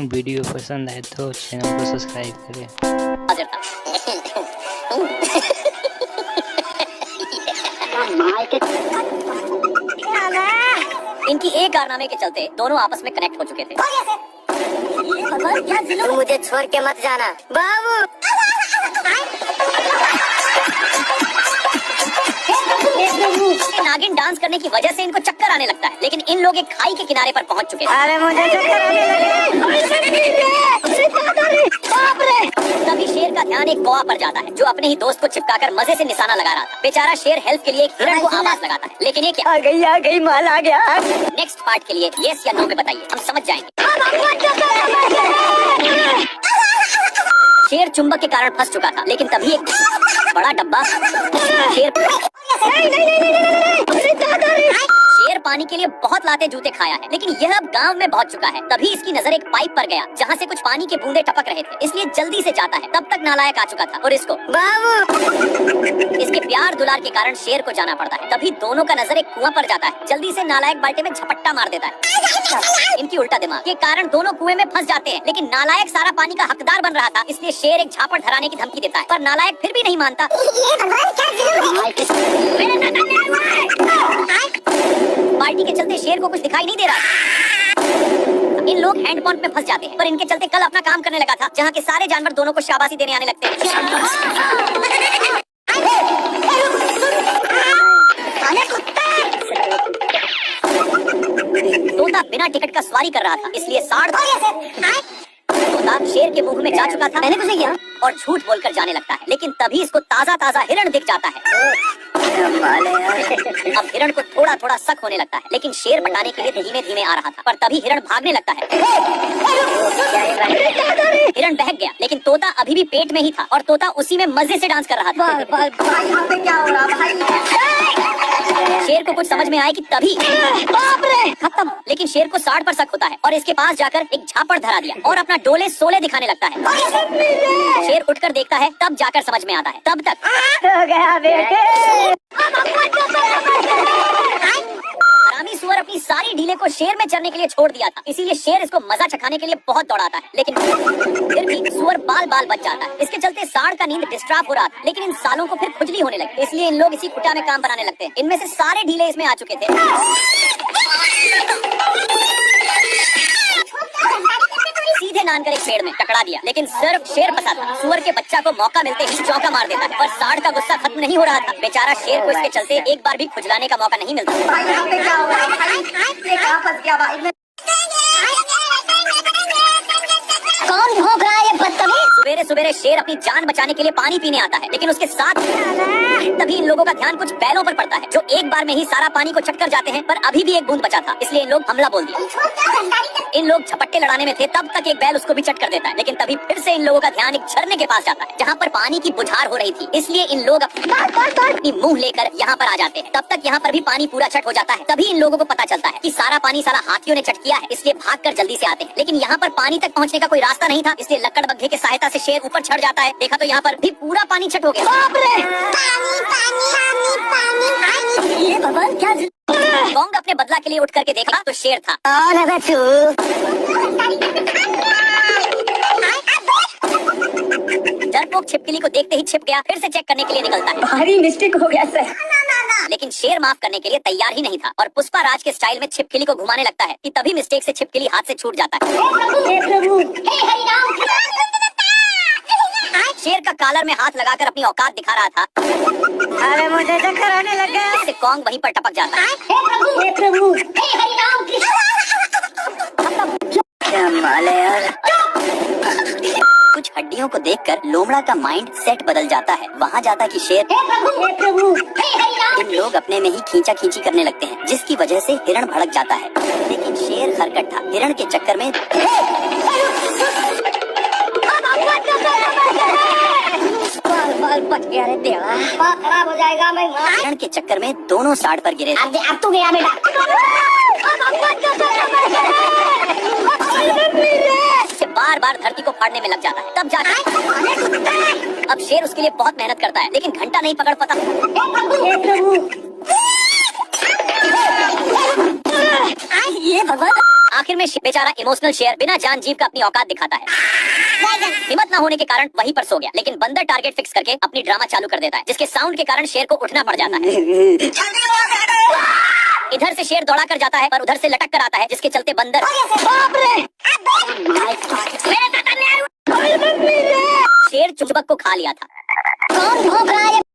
Video पसंद आए तो चैनल को सब्सक्राइब करें। इनकी एक कारनामे के चलते दोनों आपस में कनेक्ट हो चुके थे। तुम मुझे छोड़ के मत जाना बाबू। नागिन डांस करने की वजह से इनको चक्कर आने लगता है, लेकिन इन लोग एक खाई के किनारे पर पहुंच चुके हैं। अरे मुझे चक्कर आने लगे। तभी शेर का ध्यान एक कौवा पर जाता है, जो अपने ही दोस्त को चिपकाकर मजे से निशाना लगा रहा था। बेचारा शेर हेल्प के लिए एक हिरण को आवाज लगाता है, लेकिन ये क्या? आ गई माल आ गया। नेक्स्ट पार्ट के लिए यस या नो में बताइए, हम समझ जाएंगे। शेर चुंबक के कारण फंस चुका था, लेकिन तभी एक बड़ा डब्बा शेर पानी के लिए बहुत लाते जूते खाया है, लेकिन यह अब गांव में पहुंच चुका है। तभी इसकी नजर एक पाइप पर गया, जहां से कुछ पानी के बूंदे टपक रहे थे, इसलिए जल्दी से जाता है। तब तक नालायक आ चुका था और इसको बाबू इसके प्यार दुलार के कारण शेर को जाना पड़ता है। तभी दोनों का नजर एक कुआं पर जाता है। जल्दी से नालायक बाल्टी में झपट्टा मार देता है। इनकी उल्टा दिमाग के कारण दोनों कुएं में फंस जाते हैं, लेकिन नालायक सारा पानी का हकदार बन रहा था, इसलिए शेर एक झापड़ धराने की धमकी देता है, पर नालायक फिर भी नहीं मानता। बाल्टी के चलते शेर को कुछ दिखाई नहीं दे रहा। इन लोग हैंडपंप में फंस जाते हैं, पर इनके चलते कल अपना काम करने लगा था, जहाँ के सारे जानवर दोनों को शाबाशी देने आने लगते हैं। तोता बिना टिकट का सवारी कर रहा था, इसलिए तोता शेर के मुंह में जा चुका था। मैंने कुछ नहीं किया और झूठ बोलकर जाने लगता है, लेकिन तभी इसको ताजा ताजा हिरण दिख जाता है। अब हिरण को थोड़ा थोड़ा शक होने लगता है, लेकिन शेर पटाने के लिए धीमे धीमे आ रहा था, पर तभी हिरण भागने लगता है। हिरण बहक गया, लेकिन तोता अभी भी पेट में ही था और तोता उसी में मजे से डांस कर रहा था। शेर को कुछ समझ में आया कि तभी बाप रे खत्म, लेकिन शेर को 60 पर शक होता है और इसके पास जाकर एक झापड़ धरा दिया और अपना डोले सोले दिखाने लगता है। शेर उठकर देखता है, तब जाकर समझ में आता है। तब तक हो गया बेटे। हरामी सुअर अपनी सारी ढीले को शेर में चरने के लिए छोड़ दिया था, इसीलिए शेर इसको मजा चखाने के लिए बहुत दौड़ाता है, लेकिन फिर भी सुअर बाल बाल बच जाता है। इसके चलते साढ़ का नींद डिस्टर्ब हो रहा था, लेकिन इन सालों को फिर खुजली होने लगी, इसलिए इन लोग इसी कुटा में काम बनाने लगते हैं। इनमें से सारे ढीले इसमें आ चुके थे। सीधे नान कर एक पेड़ में टकरा दिया, लेकिन सिर्फ शेर फंसा था। सुअर के बच्चा को मौका मिलते ही चौका मार देता है, पर साढ़ का गुस्सा खत्म नहीं हो रहा था। बेचारा शेर को इसके चलते एक बार भी खुजलाने का मौका नहीं मिलता। कौन भौंक रहा है ये बदतमीज? सवेरे सवेरे शेर अपनी जान बचाने के लिए पानी पीने आता है, लेकिन उसके साथ तभी इन लोगों का ध्यान कुछ बैलों पर पड़ता है, जो एक बार में ही सारा पानी को छटकर जाते हैं, पर अभी भी एक बूंद बचा था, इसलिए इन लोग हमला बोल दिया। इन लोग झपट्टे लड़ाने में थे, तब तक एक बैल उसको भी चट कर देता है, लेकिन तभी फिर से इन लोगों का ध्यान एक झरने के पास जाता है, जहाँ पर पानी की बुझार हो रही थी, इसलिए इन लोग अपनी मुंह लेकर यहाँ पर आ जाते हैं। तब तक यहाँ पर भी पानी पूरा चट हो जाता है। तभी इन लोगों को पता चलता है कि सारा पानी साला हाथियों ने चट किया है, इसलिए भागकर जल्दी से आते हैं, लेकिन यहाँ पर पानी तक पहुँचने का कोई रास्ता नहीं था, इसलिए लकड़ बग्घे की सहायता से शेर ऊपर चढ़ जाता है। देखा तो यहाँ पर भी पूरा पानी छट हो गया। बाप रे! ये भगवान क्या? कौंग अपने बदला के लिए उठ करके देखा तो शेर था। डरपोक छिपकली को देखते ही छिप गया, फिर से चेक करने के लिए निकलता है। भारी मिस्टेक हो गया सर। लेकिन शेर माफ करने के लिए तैयार ही नहीं था और पुष्पा राज के स्टाइल में छिपकली को घुमाने लगता है कि तभी मिस्टेक से छिपकली हाथ से छूट जाता है। शेर का कॉलर में हाथ लगाकर अपनी औकात दिखा रहा था। अरे मुझे चक्कर आने लगा। इससे कौंग वहीं पर टपक जाता है। हे प्रभु, कुछ हड्डियों को देखकर लोमड़ा का माइंड सेट बदल जाता है। वहाँ जाता कि शेर हे प्रभु, इन लोग अपने में ही खींचा खींची करने लगते हैं, जिसकी वजह से हिरण भड़क जाता है, लेकिन शेर हरकत था। हिरण के चक्कर में बच गया रे देवा। खराब हो जाएगा मैं। हिरण के चक्कर में दोनों साढ़ पर गिरे। अब तू गया बेटा। बार बार धरती को फाड़ने में लग जाता है। तब जाकर अब शेर उसके लिए बहुत मेहनत करता है, लेकिन घंटा नहीं पकड़ पाता। ये भगवान आखिर में बेचारा इमोशनल शेर बिना जान जीव का अपनी औकात दिखाता है। हिम्मत न होने के कारण वहीं पर सो गया, लेकिन बंदर टारगेट फिक्स करके अपनी ड्रामा चालू कर देता है, जिसके साउंड के कारण शेर को उठना पड़ जाता है। इधर से शेर दौड़ा कर जाता है पर उधर से लटक कर आता है, जिसके चलते बंदर शेर चुचबक को खा लिया था। कौन भौंक रहा है?